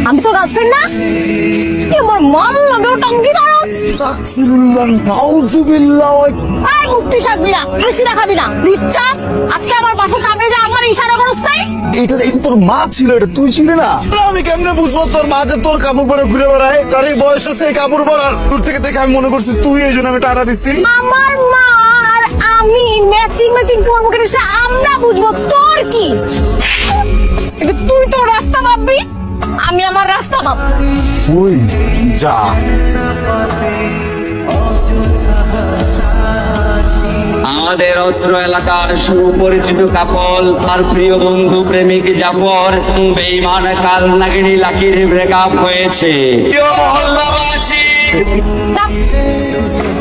আমি তো গার্লফ্রেন্ড না, তুই আমার মান লাগেও টঙ্গি মারস। আস্তাগফিরুল্লাহ, নাউযুবিল্লাহ। আর মুফতি সাহেবি না, বেশি দেখাবি না। লুচ্চা, আজকে আমার বাসার সামনে যে আমার ইশারা করস তাই? এটা তোর মা ছিল, এটা তুই ছিলে না? আমি কেমনে বুঝবো তোর মা যে তোর কাপড় পরে ঘুরে বেড়ায়? তার এই বয়স আছে এই কাপড় পরার। দূর থেকে দেখে আমি মনে করছি তুই, এই জন্য আমি টাটা দিচ্ছি। আমার মা আর আমি ম্যাচিং ম্যাচিং পরবো কেন সে আমরা বুঝবো, তোর কি? কিন্তু তুই তোর রাস্তা ভাববি, আমি আমার রাস্তা ভাব। তুই যা। আমাদের অত্র এলাকার সুপরিচিত কাপল আর প্রিয় বন্ধু প্রেমিক জাফর বেঈমান কাল নাগিনী লাকির ব্রেকআপ হয়েছে। প্রিয় মহল্লাবাসী, নাম।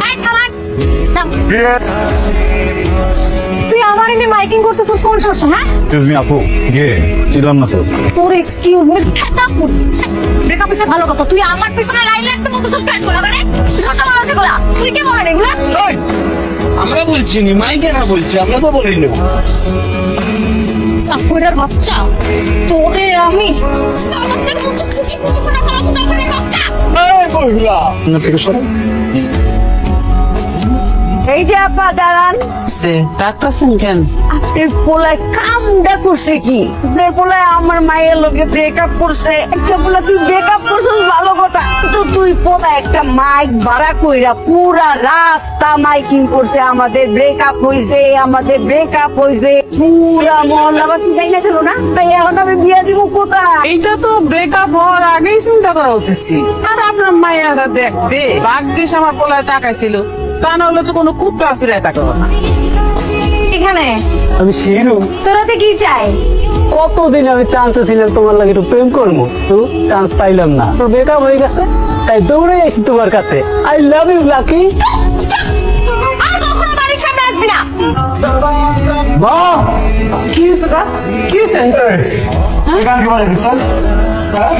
এই থামান, নাম। তুই আমার এনে মাইকিং করতেছিস কোন সমস্যা? হ্যাঁ, এক্সকিউজ মি আপু, গে ছিলাম না তো। তোর এক্সকিউজ মি খাতা ফুট। ব্রেকআপ হইছে ভালো কথা, তুই আমার পিছনে লাইন লাগতে বলতেছিস কেন? বলা করে ছোট বড় যেগুলা তুই কি বলেন এগুলা? আমরা বলছি নি, মাইকেরা বলছি, আমরা তো বলি না। সাপুরের বাচ্চা, তোরে আমি সালাতের মতো কুচি কুচি করে ফেলাবো তোর বাচ্চা। এই বইলা না থেকে সর। এই যে আপা দাঁড়ান। ডাক্তারছেন কেন? আপনার পোলায় কামটা করছে কি? আপনার পোলায় আমার মায়ের লোকে ব্রেকআপ করছে। একটা পোলা তুই ব্রেকআপ করছিস ভালো কথা, তো তুই পোলা একটা মাইক ভাড়া কইরা পুরা রাস্তা মাইকিং করছে আমাদের ব্রেকআপ হইছে, আমাদের ব্রেকআপ হইছে। পুরা মহল্লাবাসী তাই না ছিল না? তাই এখন আমি বিয়ে দিব কোথায়? এইটা তো ব্রেকআপ হওয়ার আগেই চিন্তা করা উচিত ছিল। আর আপনার মায়েরা দেখবে ভাগ্যিস আমার পোলায় তাকাইছিল, তা না হলে তো কোনো কুত্তা ফিরায় তাকাবো না। এখানে আমি শিরু। তোরাতে কি চাই? কতদিন আমি চান্স ছিলাম তোমার লাগে একটু প্রেম করবো, তো চান্স পাইলাম না। তোর ব্রেকআপ হয়ে গেছে, তাই দৌড়ে আইছি তোমার কাছে। I love you Lucky. আর কখনো বাড়ির সামনে আসবি না। মা, কি হয়েছে তা? কি হয়েছে? এই গান কে বাজে দিছে? হ্যাঁ,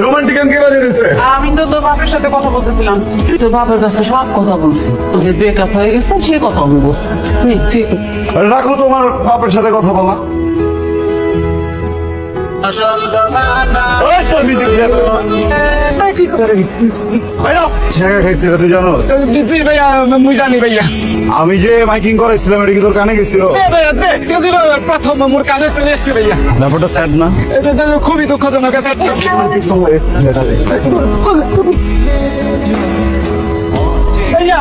রোমান্টিক গান কে বাজে দিছে? আমি তো তোর বাপের সাথে কথা বলতেছিলাম, তোর বাপের কাছে সব কথা বলছি। তোদের ব্রেকআপ হয়ে গেছে সে কথা আমি বলছি। ঠিক রাখো তোমার বাপের সাথে কথা বলা। ওই তো ভিডিও কি করে? ভাইয়া ছেঁকা খাইছে এটা তুই জানো? জি ভাইয়া, মুই জানি ভাইয়া। আমি যে মাইকিং করাইছিলাম এটা কি তোর কানে গেছিল? ভাইয়া প্রথম মোর কানে চলে এসছে ভাইয়া। ব্যাপারটা স্যাড না? এটা তো খুবই দুঃখজনক আছে। ভাইয়া